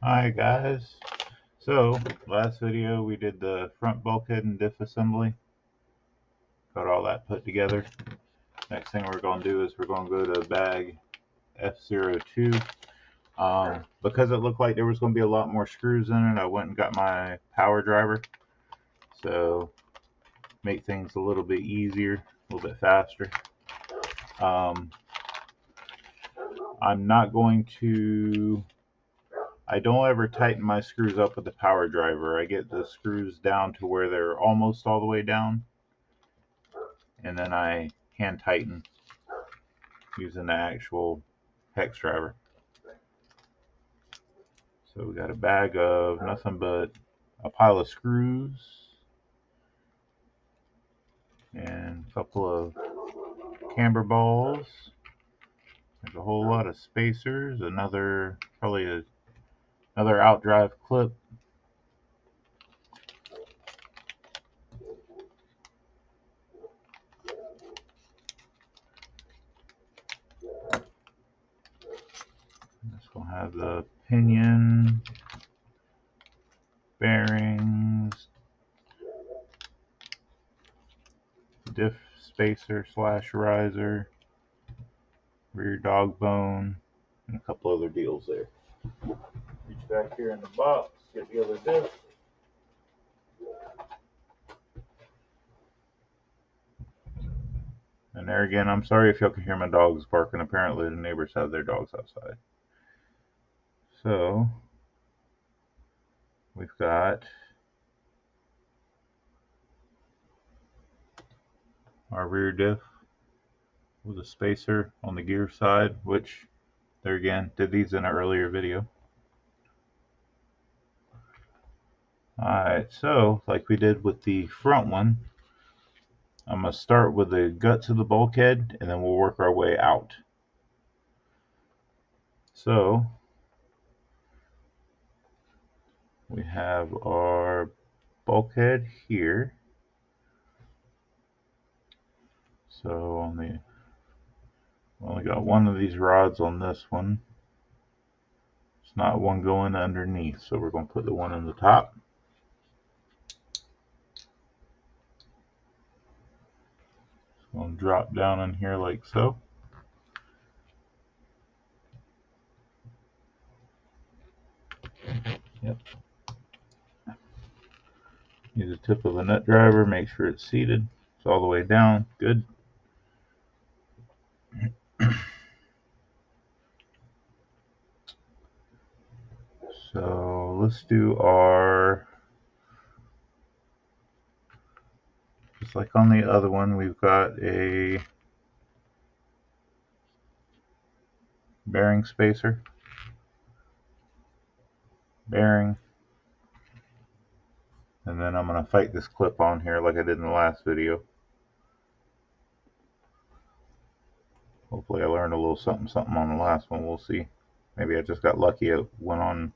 Hi guys. So last video we did the front bulkhead and diff assembly. Got all that put together. Next thing we're going to do is we're going to go to bag F02. Because it looked like there was going to be a lot more screws in it, I went and got my power driver. So make things a little bit easier, a little bit faster. I'm not going to I don't ever tighten my screws up with the power driver. I get the screws down to where they're almost all the way down, and then I hand tighten using the actual hex driver. So we got a bag of nothing but a pile of screws and a couple of camber balls. There's a whole lot of spacers, probably another outdrive clip. This will have the pinion, bearings, diff spacer slash riser, rear dog bone, and a couple other deals there. Reach back here in the box, get the other diff. And there again, I'm sorry if y'all can hear my dogs barking. Apparently the neighbors have their dogs outside. So we've got our rear diff with a spacer on the gear side, which there again, did these in an earlier video. Alright, so like we did with the front one, I'm going to start with the guts of the bulkhead and then we'll work our way out. So we have our bulkhead here. So only got one of these rods on this one. It's not one going underneath, so we're going to put the one on the top. It's going to drop down in here like so. Yep. Use the tip of a nut driver, make sure it's seated. It's all the way down. Good. So let's do just like on the other one, we've got a bearing spacer, bearing, and then I'm going to fight this clip on here like I did in the last video. Hopefully I learned a little something on the last one. We'll see. Maybe I just got lucky. It went on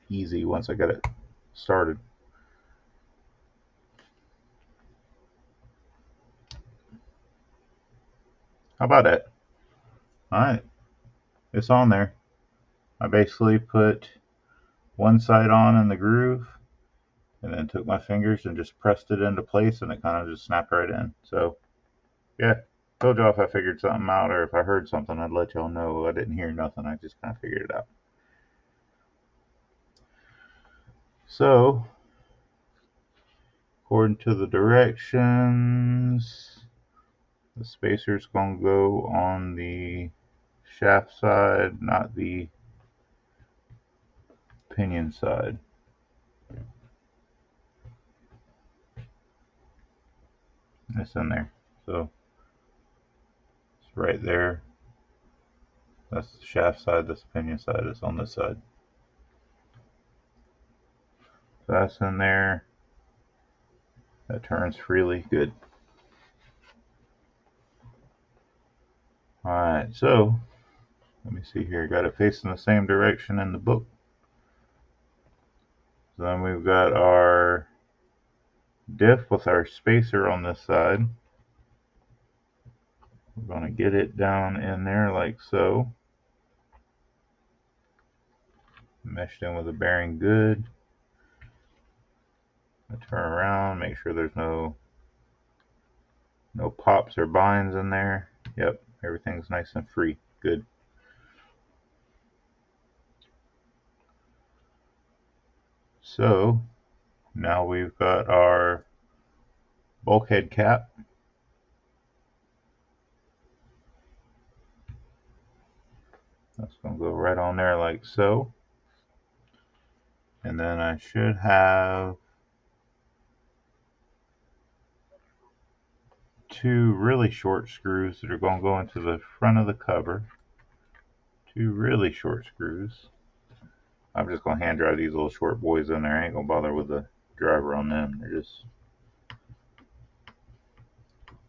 easy once I got it started. How about that? Alright, it's on there. I basically put one side on in the groove and then took my fingers and just pressed it into place and it kind of just snapped right in. So yeah, told y'all if I figured something out or if I heard something I'd let y'all know. I didn't hear nothing, I just kind of figured it out. So according to the directions, the spacer's going to go on the shaft side, not the pinion side. It's in there. So it's right there. That's the shaft side, that's the pinion side, it's on this side. So that's in there. That turns freely. Good. Alright, so let me see here. Got it facing the same direction in the book. So then we've got our diff with our spacer on this side. We're going to get it down in there like so. meshed in with the bearing good. I turn around, make sure there's no pops or binds in there. Yep, everything's nice and free. Good. So now we've got our bulkhead cap. That's going to go right on there like so. And then I should have 2 really short screws that are going to go into the front of the cover. 2 really short screws. I'm just going to hand drive these little short boys in there. I ain't going to bother with the driver on them. They're just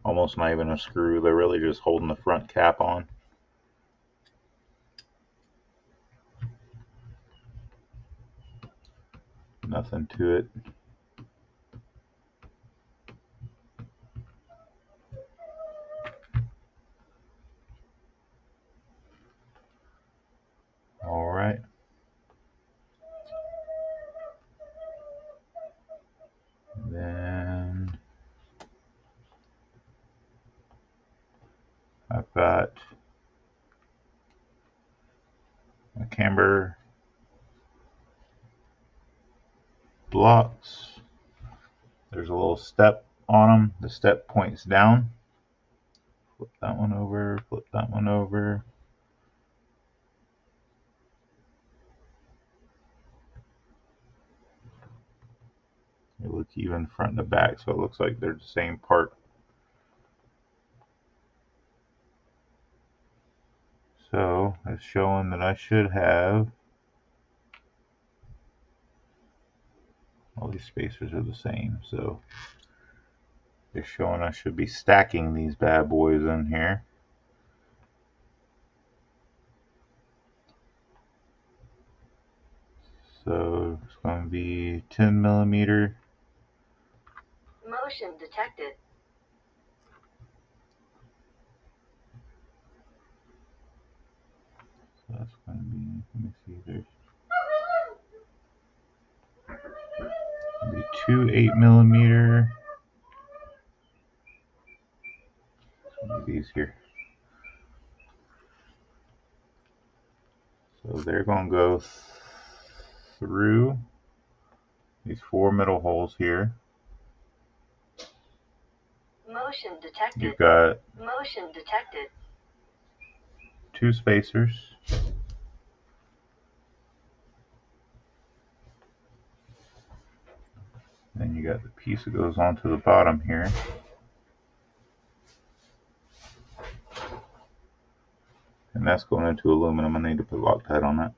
almost not even a screw. They're really just holding the front cap on. Nothing to it. All right. Then I've got a camber blocks. There's a little step on them. The step points down. Flip that one over, flip that one over. They look even front to back, so it looks like they're the same part. So it's showing that I should have, all these spacers are the same, so they're showing I should be stacking these bad boys in here. So it's going to be 10 millimeter. Motion detected. So that's going to be, let me see, there's going to be 2 8 millimeter. These here. So they're going to go through these 4 middle holes here. Motion detected. You've got motion detected. 2 spacers. Then you got the piece that goes onto the bottom here. And that's going into aluminum. I need to put Loctite on that.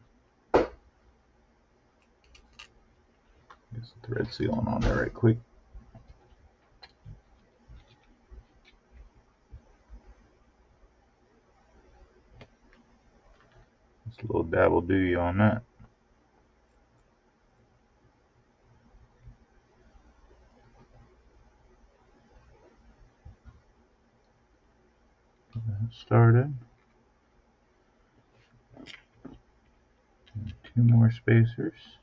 Get some thread sealing on there right quick. Just a little dabble doody on that. Get that started. And 2 more spacers.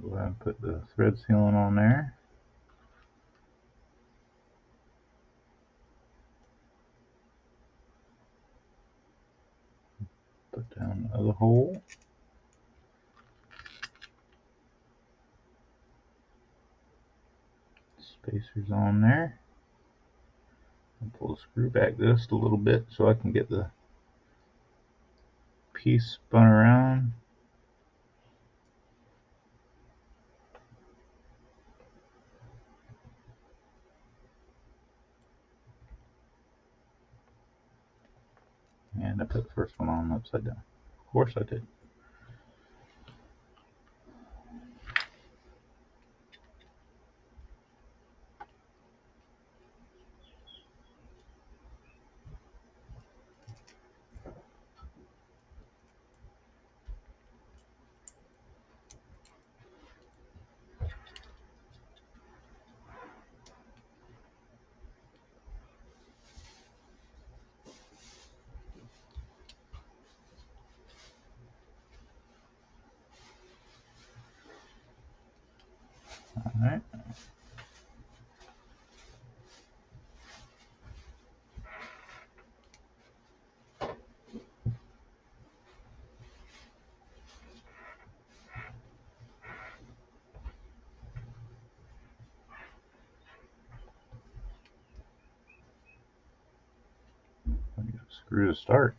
Go ahead and put the thread sealing on there. Put down the other hole. Spacers on there. And pull the screw back just a little bit so I can get the piece spun around. And I put the first one on upside down. Of course I did. Alright. Screw to start.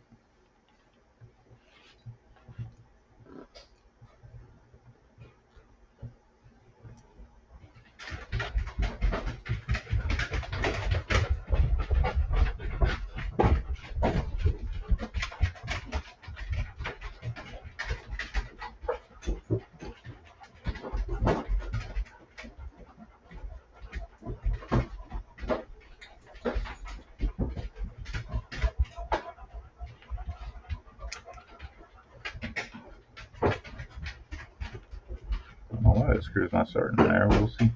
I don't know why the screw's not starting there. We'll see.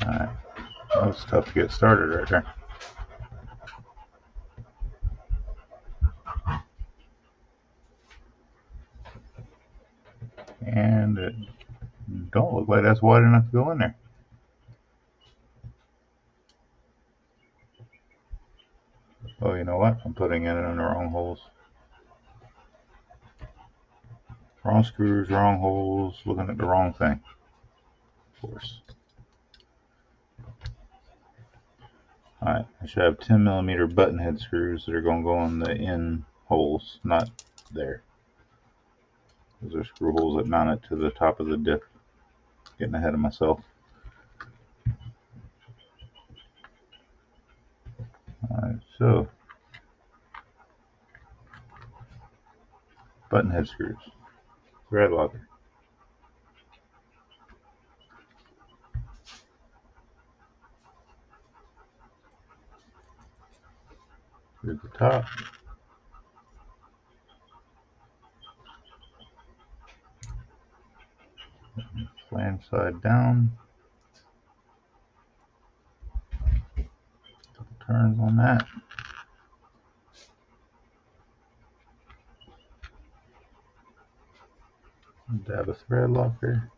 Alright. That was tough to get started right there. And it don't look like that's wide enough to go in there. Oh, you know what? I'm putting it in the wrong holes. Wrong screws, wrong holes, looking at the wrong thing. Of course. Alright, I should have 10mm button head screws that are going to go in the in holes, not there. Those are screw holes that mount it to the top of the diff. Getting ahead of myself. Alright, so button head screws. Thread locker. Through the top. Flange side down. Couple turns on that. Dab a thread locker.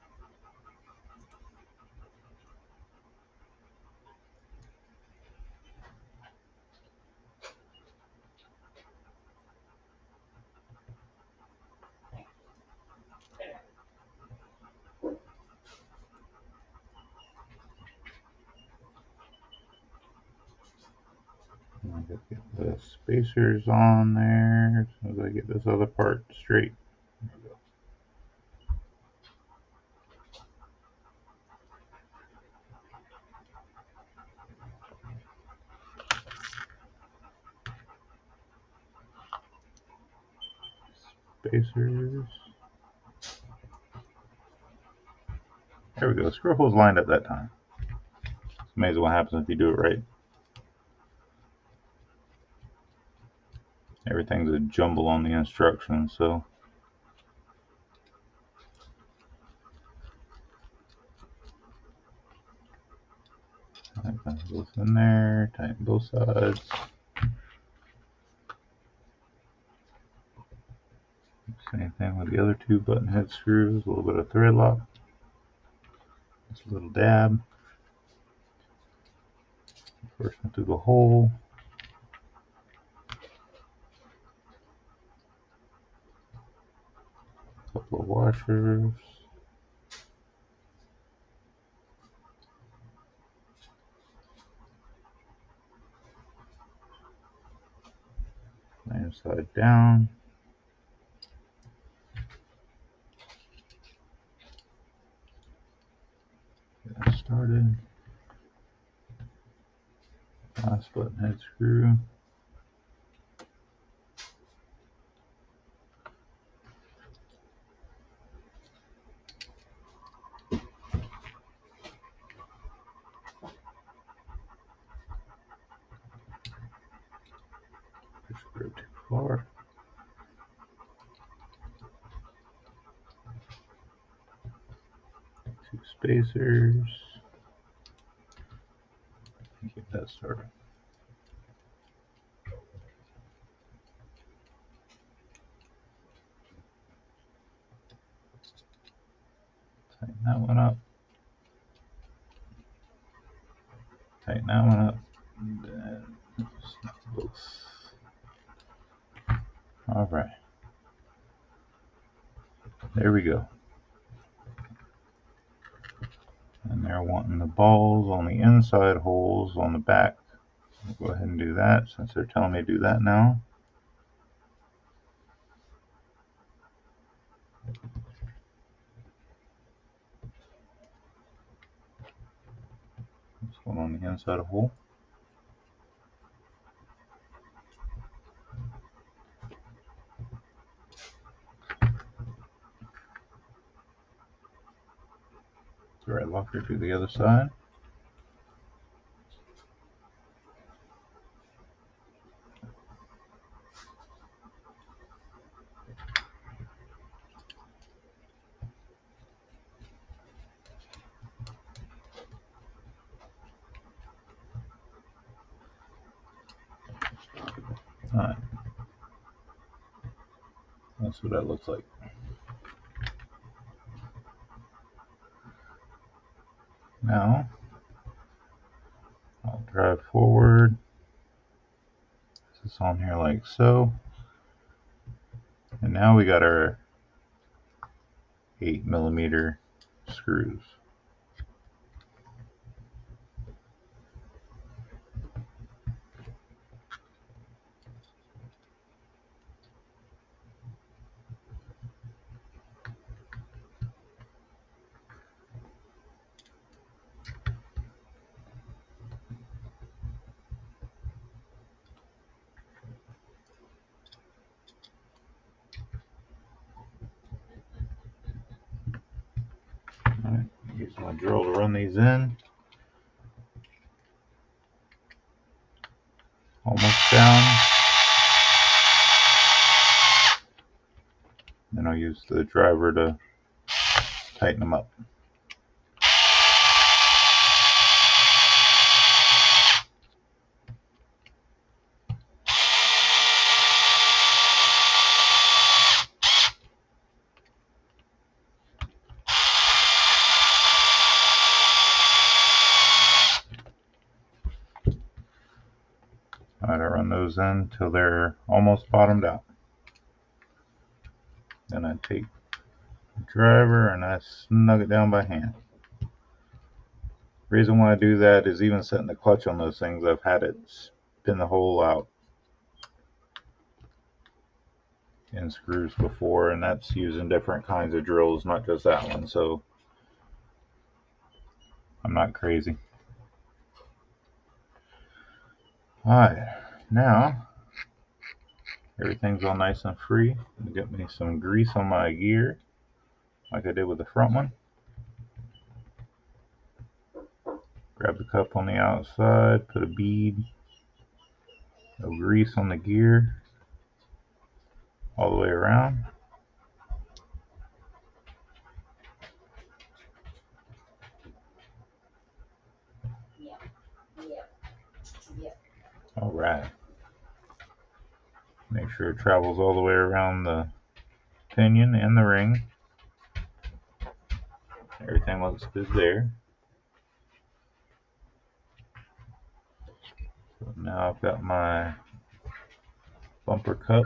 Get the spacers on there as soon as I get this other part straight. Spacers. There we go. Screw holes lined up that time. It's amazing what happens if you do it right. Everything's a jumble on the instructions, so tighten both in there, tighten both sides. Same thing with the other two button head screws, a little bit of thread lock. Just a little dab. First one through the hole. A couple of washers. Flange side down. Get that started. Last button head screw. far. Two spacers. Get that started. Tighten that one up. Tighten that one up. And then both. All right. There we go. And they're wanting the balls on the inside holes on the back. I'll go ahead and do that since they're telling me to do that now. This one on the inside hole. Thread locker to the other side. Alright. That's what that looks like. Now, I'll drive forward. This is on here like so. And now we got our 8mm screws. Alright, use my drill to run these in. Almost down. Then I'll use the driver to tighten them up. Alright, I run those in until they're almost bottomed out. Then I take the driver and I snug it down by hand. Reason why I do that is even setting the clutch on those things, I've had it spin the hole out in screws before, and that's using different kinds of drills, not just that one, so I'm not crazy. Alright, now everything's all nice and free. Get me some grease on my gear like I did with the front one. Grab the cup on the outside, put a bead of grease on the gear all the way around. Alright. Make sure it travels all the way around the pinion and the ring. Everything looks good there. So now I've got my bumper cup.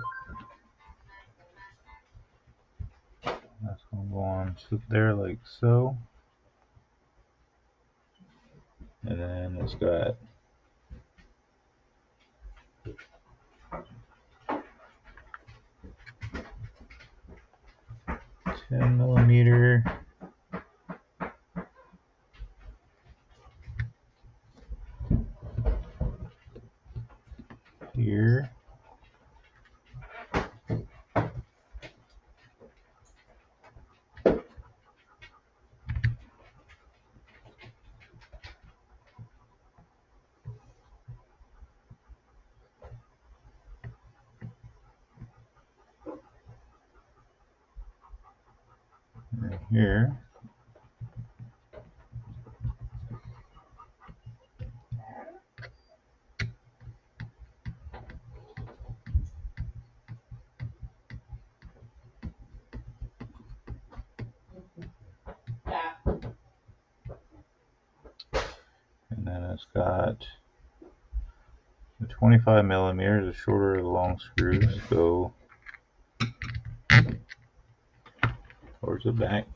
That's going to go on sit there like so. And then it's got $10mm here. here. And then it's got the 25 millimeters, the shorter of the long screws go towards the back.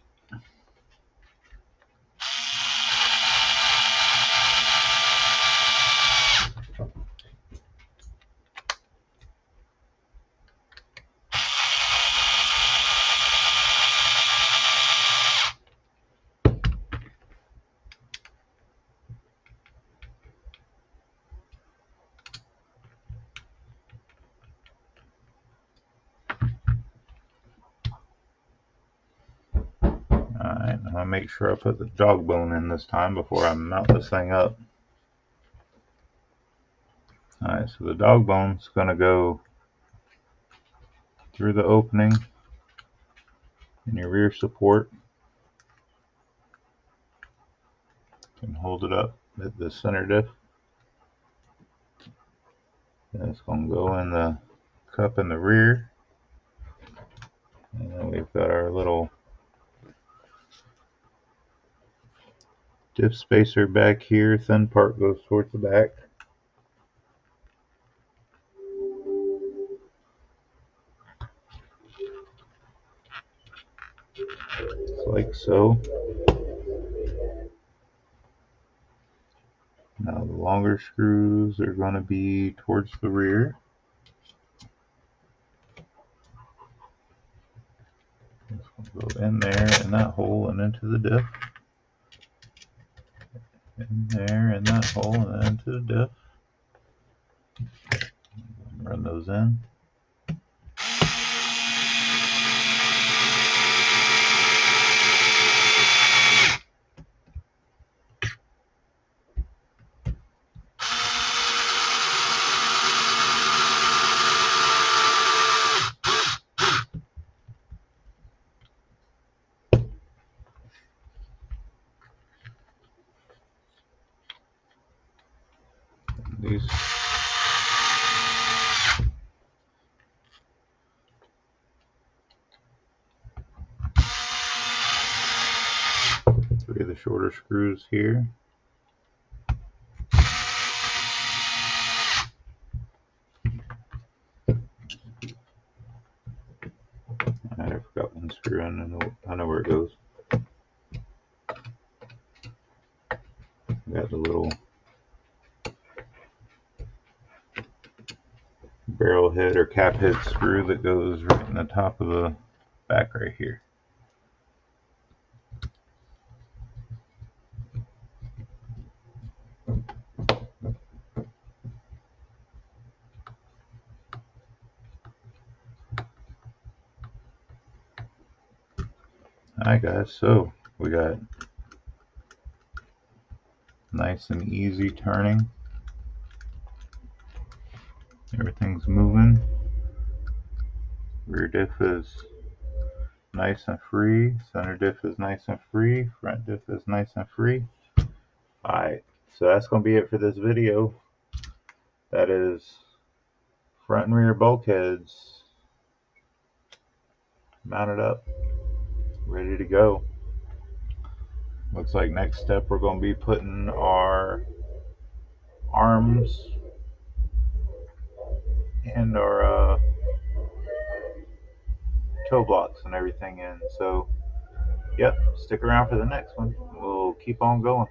Alright, I'm going to make sure I put the jog bone in this time before I mount this thing up. Alright, so the dog bone's going to go through the opening in your rear support and hold it up at the center diff. Then it's going to go in the cup in the rear. And then we've got our little diff spacer back here. Thin part goes towards the back. Just like so. Now the longer screws are going to be towards the rear. Go in there in that hole and into the diff. In there in that hole and into the diff. Run those in. These three of the shorter screws here. I forgot one screw in. I know where it goes. Got the little barrel head or cap head screw that goes right in the top of the back right here. Alright guys, so we got nice and easy turning. Everything's moving. Rear diff is nice and free. Center diff is nice and free. Front diff is nice and free. Alright, so that's going to be it for this video. That is front and rear bulkheads mounted up, ready to go. Looks like next step we're going to be putting our arms and our toe blocks and everything in. So, yep, stick around for the next one. We'll keep on going.